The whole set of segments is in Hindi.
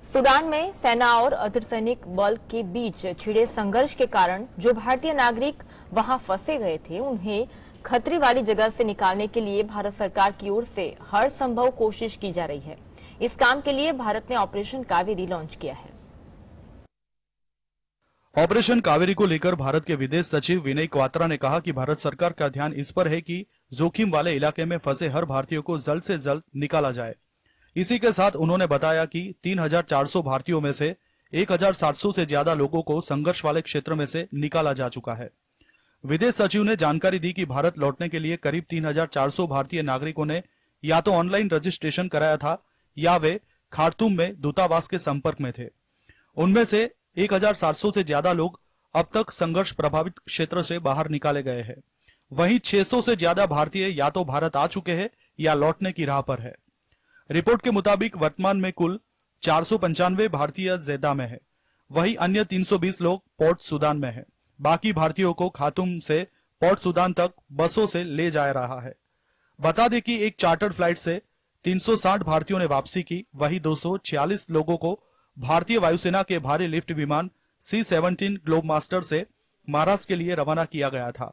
सूडान में सेना और अर्धसैनिक बल के बीच छिड़े संघर्ष के कारण जो भारतीय नागरिक वहां फंसे गए थे, उन्हें खतरे वाली जगह से निकालने के लिए भारत सरकार की ओर से हर संभव कोशिश की जा रही है। इस काम के लिए भारत ने ऑपरेशन कावेरी लॉन्च किया है। ऑपरेशन कावेरी को लेकर भारत के विदेश सचिव विनय क्वात्रा ने कहा कि भारत सरकार का ध्यान इस पर है कि जोखिम वाले इलाके में फंसे हर भारतीय को जल्द से जल्द निकाला जाए। इसी के साथ उन्होंने बताया कि 3,400 भारतीयों में से 1,700 से ज्यादा लोगों को संघर्ष वाले क्षेत्र में से निकाला जा चुका है। विदेश सचिव ने जानकारी दी कि भारत लौटने के लिए करीब 3,400 भारतीय नागरिकों ने या तो ऑनलाइन रजिस्ट्रेशन कराया था या वे खार्तूम में दूतावास के संपर्क में थे। उनमें से 1,700 से ज्यादा लोग अब तक संघर्ष प्रभावित क्षेत्र से बाहर निकाले गए हैं। वहीं 600 से ज्यादा भारतीय या तो भारत आ चुके हैं या लौटने की राह पर है। रिपोर्ट के मुताबिक वर्तमान में कुल 495 भारतीय जेद्दा में है, वहीं अन्य 320 लोग पोर्ट सुदान में है। बाकी भारतीयों को खार्तूम से पोर्ट सुदान तक बसों से ले जा रहा है। बता दें कि एक चार्टर्ड फ्लाइट से 360 भारतीयों ने वापसी की, वहीं 246 लोगों को भारतीय वायुसेना के भारी लिफ्ट विमान C-17 ग्लोब मास्टर से महाराष्ट्र के लिए रवाना किया गया था।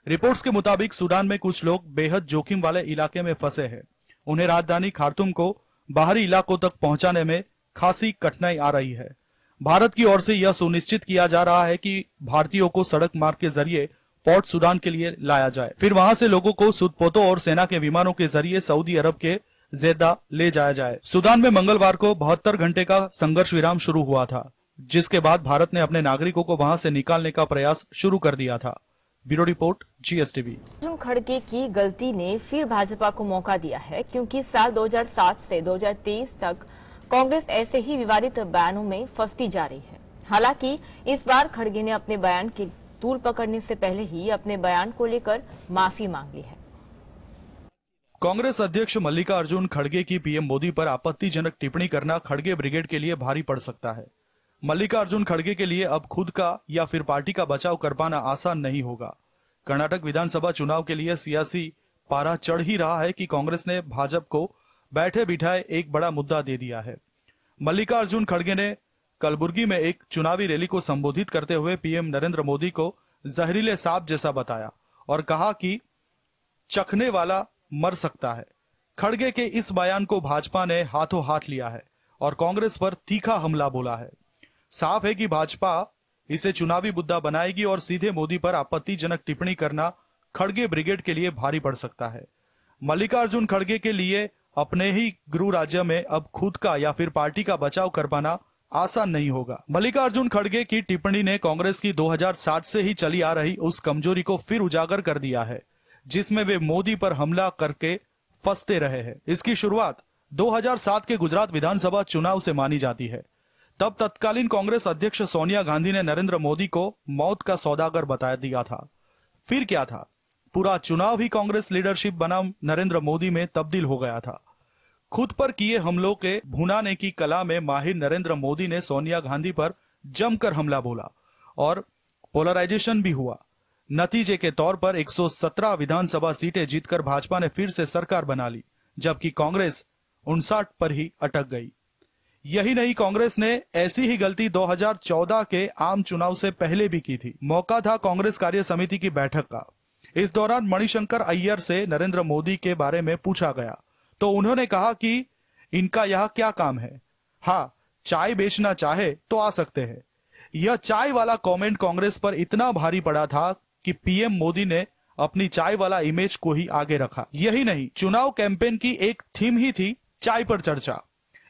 रिपोर्ट्स के मुताबिक सूडान में कुछ लोग बेहद जोखिम वाले इलाके में फंसे हैं। उन्हें राजधानी खार्तूम को बाहरी इलाकों तक पहुंचाने में खासी कठिनाई आ रही है। भारत की ओर से यह सुनिश्चित किया जा रहा है कि भारतीयों को सड़क मार्ग के जरिए पोर्ट सुदान के लिए लाया जाए, फिर वहां से लोगों को सुदपोतों और सेना के विमानों के जरिए सऊदी अरब के जेद्दा ले जाया जाए। सूडान में मंगलवार को 72 घंटे का संघर्ष विराम शुरू हुआ था, जिसके बाद भारत ने अपने नागरिकों को वहां से निकालने का प्रयास शुरू कर दिया था। Bureau report, GSTV। अर्जुन खड़गे की गलती ने फिर भाजपा को मौका दिया है, क्योंकि साल 2007 से 2023 तक कांग्रेस ऐसे ही विवादित बयानों में फंसती जा रही है। हालांकि इस बार खड़गे ने अपने बयान की तूल पकड़ने से पहले ही अपने बयान को लेकर माफी मांग ली है। कांग्रेस अध्यक्ष मल्लिकार्जुन खड़गे की पीएम मोदी पर आपत्तिजनक टिप्पणी करना खड़गे ब्रिगेड के लिए भारी पड़ सकता है। मल्लिकार्जुन खड़गे के लिए अब खुद का या फिर पार्टी का बचाव कर पाना आसान नहीं होगा। कर्नाटक विधानसभा चुनाव के लिए सियासी पारा चढ़ ही रहा है कि कांग्रेस ने भाजपा को बैठे बिठाए एक बड़ा मुद्दा दे दिया है। मल्लिकार्जुन खड़गे ने कलबुर्गी में एक चुनावी रैली को संबोधित करते हुए पीएम नरेंद्र मोदी को जहरीले सांप जैसा बताया और कहा कि चखने वाला मर सकता है। खड़गे के इस बयान को भाजपा ने हाथों हाथ लिया है और कांग्रेस पर तीखा हमला बोला है। साफ है कि भाजपा इसे चुनावी मुद्दा बनाएगी और सीधे मोदी पर आपत्तिजनक टिप्पणी करना खड़गे ब्रिगेड के लिए भारी पड़ सकता है। मल्लिकार्जुन खड़गे के लिए अपने ही गृह राज्य में अब खुद का या फिर पार्टी का बचाव कर पाना आसान नहीं होगा। मल्लिकार्जुन खड़गे की टिप्पणी ने कांग्रेस की 2007 से ही चली आ रही उस कमजोरी को फिर उजागर कर दिया है, जिसमें वे मोदी पर हमला करके फंसते रहे हैं। इसकी शुरुआत 2007 के गुजरात विधानसभा चुनाव से मानी जाती है। तब तत्कालीन कांग्रेस अध्यक्ष सोनिया गांधी ने नरेंद्र मोदी को मौत का सौदागर बता दिया था। फिर क्या था, पूरा चुनाव ही कांग्रेस लीडरशिप बनाम नरेंद्र मोदी में तब्दील हो गया था। खुद पर किए हमलों के भुनाने की कला में माहिर नरेंद्र मोदी ने सोनिया गांधी पर जमकर हमला बोला और पोलराइजेशन भी हुआ। नतीजे के तौर पर 117 विधानसभा सीटें जीतकर भाजपा ने फिर से सरकार बना ली, जबकि कांग्रेस 59 पर ही अटक गई। यही नहीं, कांग्रेस ने ऐसी ही गलती 2014 के आम चुनाव से पहले भी की थी। मौका था कांग्रेस कार्य समिति की बैठक का। इस दौरान मणिशंकर अय्यर से नरेंद्र मोदी के बारे में पूछा गया तो उन्होंने कहा कि इनका यह क्या काम है, हाँ चाय बेचना चाहे तो आ सकते हैं। यह चाय वाला कमेंट कांग्रेस पर इतना भारी पड़ा था कि पीएम मोदी ने अपनी चाय वाला इमेज को ही आगे रखा। यही नहीं, चुनाव कैंपेन की एक थीम ही थी चाय पर चर्चा।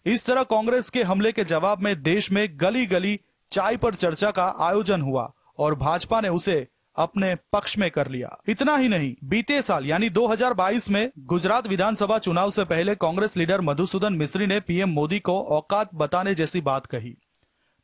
इस तरह कांग्रेस के हमले के जवाब में देश में गली गली चाय पर चर्चा का आयोजन हुआ और भाजपा ने उसे अपने पक्ष में कर लिया। इतना ही नहीं, बीते साल यानी 2022 में गुजरात विधानसभा चुनाव से पहले कांग्रेस लीडर मधुसूदन मिस्त्री ने पीएम मोदी को औकात बताने जैसी बात कही।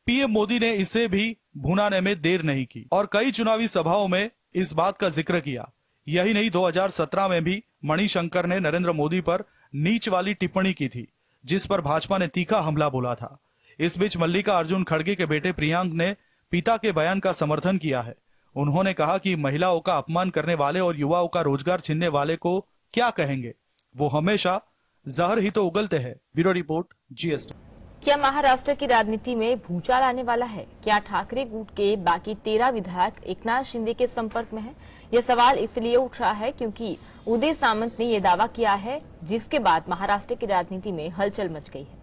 पीएम मोदी ने इसे भी भुनाने में देर नहीं की और कई चुनावी सभाओं में इस बात का जिक्र किया। यही नहीं, 2017 में भी मणिशंकर ने नरेंद्र मोदी पर नीच वाली टिप्पणी की थी, जिस पर भाजपा ने तीखा हमला बोला था। इस बीच मल्लिकार्जुन खड़गे के बेटे प्रियांक ने पिता के बयान का समर्थन किया है। उन्होंने कहा कि महिलाओं का अपमान करने वाले और युवाओं का रोजगार छीनने वाले को क्या कहेंगे, वो हमेशा जहर ही तो उगलते हैं। Bureau report, GSTV। क्या महाराष्ट्र की राजनीति में भूचाल आने वाला है? क्या ठाकरे गुट के बाकी 13 विधायक एकनाथ शिंदे के संपर्क में हैं? यह सवाल इसलिए उठ रहा है क्योंकि उदय सामंत ने यह दावा किया है, जिसके बाद महाराष्ट्र की राजनीति में हलचल मच गई है।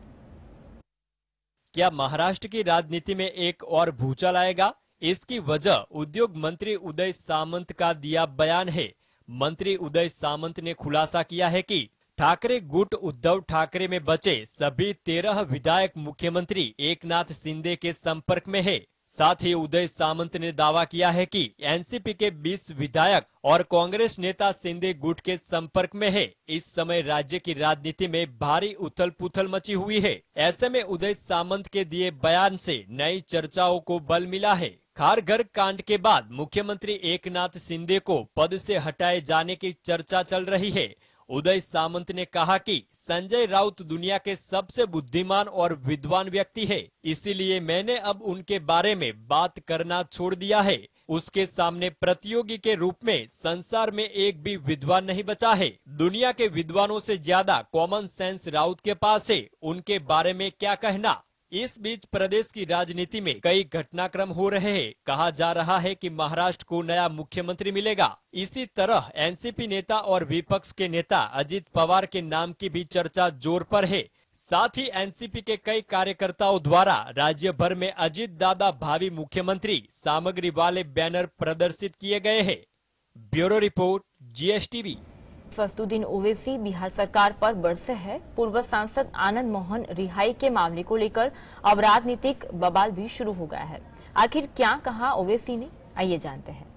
क्या महाराष्ट्र की राजनीति में एक और भूचाल आएगा? इसकी वजह उद्योग मंत्री उदय सामंत का दिया बयान है। मंत्री उदय सामंत ने खुलासा किया है कि ठाकरे गुट उद्धव ठाकरे में बचे सभी 13 विधायक मुख्यमंत्री एकनाथ शिंदे के संपर्क में है। साथ ही उदय सामंत ने दावा किया है कि एनसीपी के 20 विधायक और कांग्रेस नेता शिंदे गुट के संपर्क में है। इस समय राज्य की राजनीति में भारी उथल पुथल मची हुई है। ऐसे में उदय सामंत के दिए बयान से नई चर्चाओं को बल मिला है। खारघर कांड के बाद मुख्यमंत्री एकनाथ शिंदे को पद से हटाए जाने की चर्चा चल रही है। उदय सामंत ने कहा कि संजय राउत दुनिया के सबसे बुद्धिमान और विद्वान व्यक्ति है, इसीलिए मैंने अब उनके बारे में बात करना छोड़ दिया है। उसके सामने प्रतियोगी के रूप में संसार में एक भी विद्वान नहीं बचा है। दुनिया के विद्वानों से ज्यादा कॉमन सेंस राउत के पास है, उनके बारे में क्या कहना। इस बीच प्रदेश की राजनीति में कई घटनाक्रम हो रहे हैं। कहा जा रहा है कि महाराष्ट्र को नया मुख्यमंत्री मिलेगा। इसी तरह एनसीपी नेता और विपक्ष के नेता अजित पवार के नाम की भी चर्चा जोर पर है। साथ ही एनसीपी के कई कार्यकर्ताओं द्वारा राज्य भर में अजित दादा भावी मुख्यमंत्री सामग्री वाले बैनर प्रदर्शित किए गए हैं। Bureau report, GSTV। Fasaluddin Owaisi Bihar सरकार पर बरसे है। पूर्व सांसद आनंद मोहन रिहाई के मामले को लेकर अब राजनीतिक बवाल भी शुरू हो गया है। आखिर क्या कहा ओवैसी ने, आइए जानते हैं।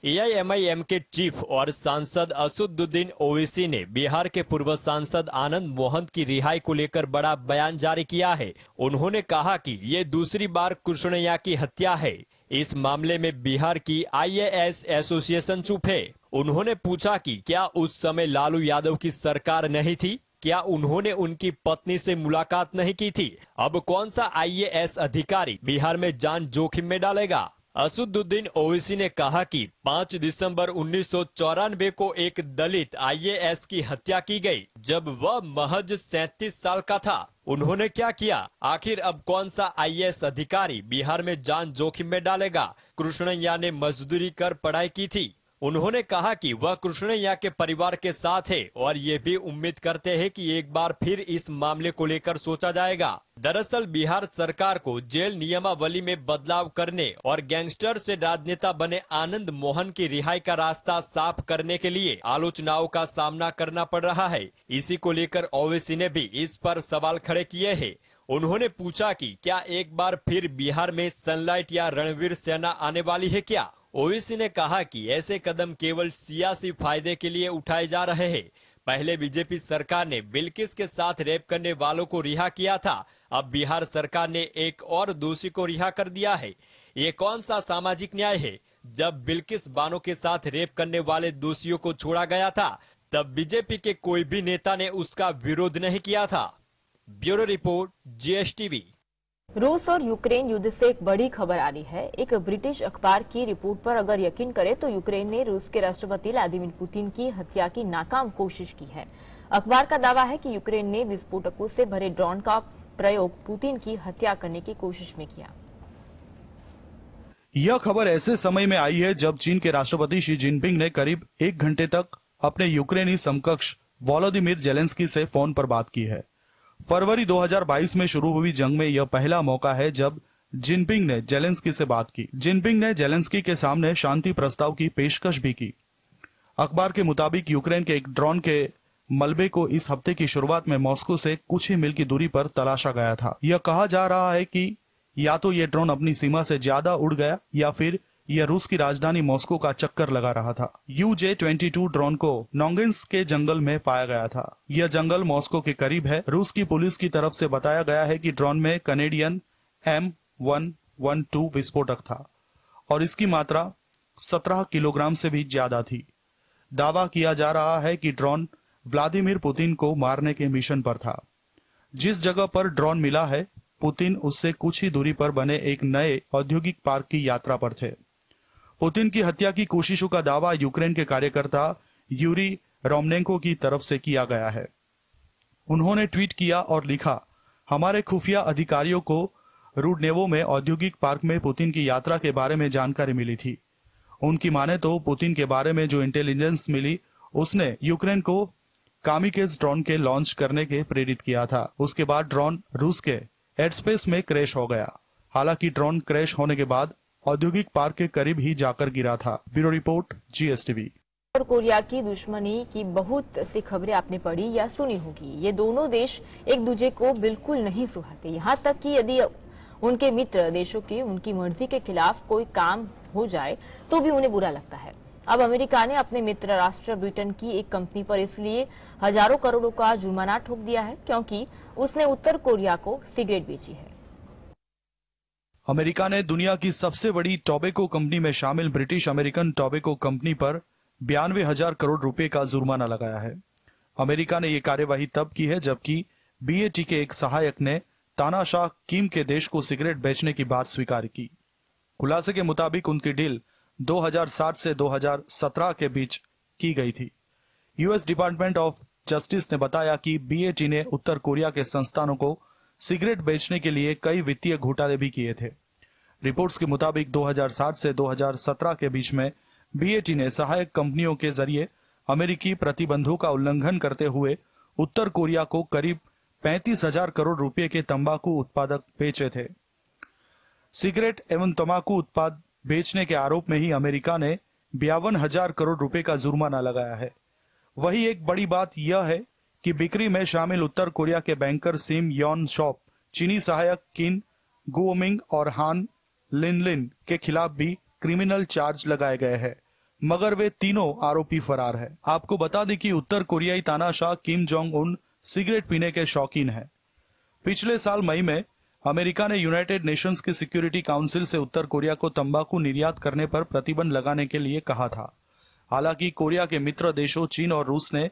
AIMIM के चीफ और सांसद असदुद्दीन ओवैसी ने बिहार के पूर्व सांसद आनंद मोहन की रिहाई को लेकर बड़ा बयान जारी किया है। उन्होंने कहा कि ये दूसरी बार कृष्णैया की हत्या है। इस मामले में बिहार की IAS एसोसिएशन चुप है। उन्होंने पूछा कि क्या उस समय लालू यादव की सरकार नहीं थी? क्या उन्होंने उनकी पत्नी से मुलाकात नहीं की थी? अब कौन सा IAS अधिकारी बिहार में जान जोखिम में डालेगा? असदुद्दीन ओवैसी ने कहा कि 5 दिसंबर 1994 को एक दलित IAS की हत्या की गई, जब वह महज 37 साल का था। उन्होंने क्या किया? आखिर अब कौन सा IAS अधिकारी बिहार में जान जोखिम में डालेगा? कृष्णैया ने मजदूरी कर पढ़ाई की थी। उन्होंने कहा कि वह कृष्णैया के परिवार के साथ है और ये भी उम्मीद करते हैं कि एक बार फिर इस मामले को लेकर सोचा जाएगा। दरअसल बिहार सरकार को जेल नियमावली में बदलाव करने और गैंगस्टर से राजनेता बने आनंद मोहन की रिहाई का रास्ता साफ करने के लिए आलोचनाओं का सामना करना पड़ रहा है। इसी को लेकर ओवैसी ने भी इस पर सवाल खड़े किए हैं। उन्होंने पूछा कि क्या एक बार फिर बिहार में सनलाइट या रणवीर सेना आने वाली है क्या? ओवैसी ने कहा कि ऐसे कदम केवल सियासी फायदे के लिए उठाए जा रहे हैं। पहले बीजेपी सरकार ने बिल्किस के साथ रेप करने वालों को रिहा किया था, अब बिहार सरकार ने एक और दोषी को रिहा कर दिया है। ये कौन सा सामाजिक न्याय है? जब बिल्किस बानो के साथ रेप करने वाले दोषियों को छोड़ा गया था, तब बीजेपी के कोई भी नेता ने उसका विरोध नहीं किया था। Bureau report, GSTV। रूस और यूक्रेन युद्ध से एक बड़ी खबर आ रही है। एक ब्रिटिश अखबार की रिपोर्ट पर अगर यकीन करें तो यूक्रेन ने रूस के राष्ट्रपति व्लादिमीर पुतिन की हत्या की नाकाम कोशिश की है। अखबार का दावा है कि यूक्रेन ने विस्फोटकों से भरे ड्रोन का प्रयोग पुतिन की हत्या करने की कोशिश में किया। यह खबर ऐसे समय में आई है जब चीन के राष्ट्रपति शी जिनपिंग ने करीब 1 घंटे तक अपने यूक्रेनी समकक्ष वोलोदिमीर जेलेंस्की से फोन पर बात की है। फरवरी 2022 में शुरू हुई जंग में यह पहला मौका है जब जिनपिंग ने जेलेंस्की से बात की। जिनपिंग ने जेलेंस्की के सामने शांति प्रस्ताव की पेशकश भी की। अखबार के मुताबिक यूक्रेन के एक ड्रोन के मलबे को इस हफ्ते की शुरुआत में मॉस्को से कुछ ही मील की दूरी पर तलाशा गया था। यह कहा जा रहा है कि या तो यह ड्रोन अपनी सीमा से ज्यादा उड़ गया या फिर यह रूस की राजधानी मॉस्को का चक्कर लगा रहा था। UJ-22 ड्रोन को नोंगिन्स्क के जंगल में पाया गया था। यह जंगल मॉस्को के करीब है। रूस की पुलिस की तरफ से बताया गया है कि ड्रोन में कनेडियन M112 विस्फोटक था और इसकी मात्रा 17 किलोग्राम से भी ज्यादा थी। दावा किया जा रहा है कि ड्रोन व्लादिमीर पुतिन को मारने के मिशन पर था। जिस जगह पर ड्रोन मिला है, पुतिन उससे कुछ ही दूरी पर बने एक नए औद्योगिक पार्क की यात्रा पर थे। पुतिन की हत्या की कोशिशों का दावा यूक्रेन के कार्यकर्ता यूरी रोमनेंको की तरफ से किया गया है। उन्होंने ट्वीट किया और लिखा, हमारे खुफिया अधिकारियों को रुडनेवो में औद्योगिक पार्क में पुतिन की यात्रा के बारे में जानकारी मिली थी। उनकी माने तो पुतिन के बारे में जो इंटेलिजेंस मिली उसने यूक्रेन को कामिकेज ड्रोन के लॉन्च करने के प्रेरित किया था। उसके बाद ड्रोन रूस के एयरस्पेस में क्रैश हो गया। हालांकि ड्रोन क्रैश होने के बाद औद्योगिक पार्क के करीब ही जाकर गिरा था। Bureau report, GSTV। और कोरिया की दुश्मनी की बहुत सी खबरें आपने पढ़ी या सुनी होगी। ये दोनों देश एक दूसरे को बिल्कुल नहीं सुहाते, यहाँ तक कि यदि उनके मित्र देशों के उनकी मर्जी के खिलाफ कोई काम हो जाए तो भी उन्हें बुरा लगता है। अब अमेरिका ने अपने मित्र राष्ट्र ब्रिटेन की एक कंपनी पर इसलिए हजारों करोड़ों का जुर्माना ठोक दिया है क्योंकि उसने उत्तर कोरिया को सिगरेट बेची है। अमेरिका ने दुनिया की सबसे बड़ी टोबैको कंपनी में शामिल ब्रिटिश अमेरिकन टोबैको कंपनी पर 92,000 करोड़ रुपए का जुर्माना लगाया है। अमेरिका ने यह कार्यवाही तब की है जबकि BAT के एक सहायक ने तानाशाह किम के देश को सिगरेट बेचने की बात स्वीकार की। खुलासे के मुताबिक उनकी डील 2007 से 2017 के बीच की गई थी। यूएस डिपार्टमेंट ऑफ जस्टिस ने बताया कि BAT ने उत्तर कोरिया के संस्थानों को सिगरेट बेचने के लिए कई वित्तीय घोटाले भी किए थे। रिपोर्ट्स के मुताबिक 2007 से 2017 के बीच में BAT ने सहायक कंपनियों के जरिए अमेरिकी प्रतिबंधों का उल्लंघन करते हुए उत्तर कोरिया को करीब 35,000 करोड़ रुपए के तंबाकू उत्पादक बेचे थे। सिगरेट एवं तंबाकू उत्पाद बेचने के आरोप में ही अमेरिका ने 52,000 करोड़ रुपए का जुर्माना लगाया है। वही एक बड़ी बात यह है कि बिक्री में शामिल उत्तर कोरिया के बैंकर सिम यॉन शॉप, चीनी सहायक किन गुओमिंग और हान लिनलिन के खिलाफ भी क्रिमिनल चार्ज लगाए गए हैं, मगर वे तीनों आरोपी फरार है। आपको बता दें कि उत्तर कोरियाई तानाशाह किम जोंग उन सिगरेट पीने के शौकीन है। पिछले साल मई में अमेरिका ने यूनाइटेड नेशंस की सिक्योरिटी काउंसिल से उत्तर कोरिया को तंबाकू निर्यात करने पर प्रतिबंध लगाने के लिए कहा था। हालांकि कोरिया के मित्र देशों चीन और रूस ने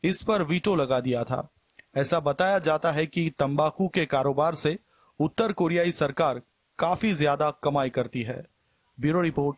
इस पर वीटो लगा दिया था। ऐसा बताया जाता है कि तंबाकू के कारोबार से उत्तर कोरियाई सरकार काफी ज्यादा कमाई करती है। Bureau report,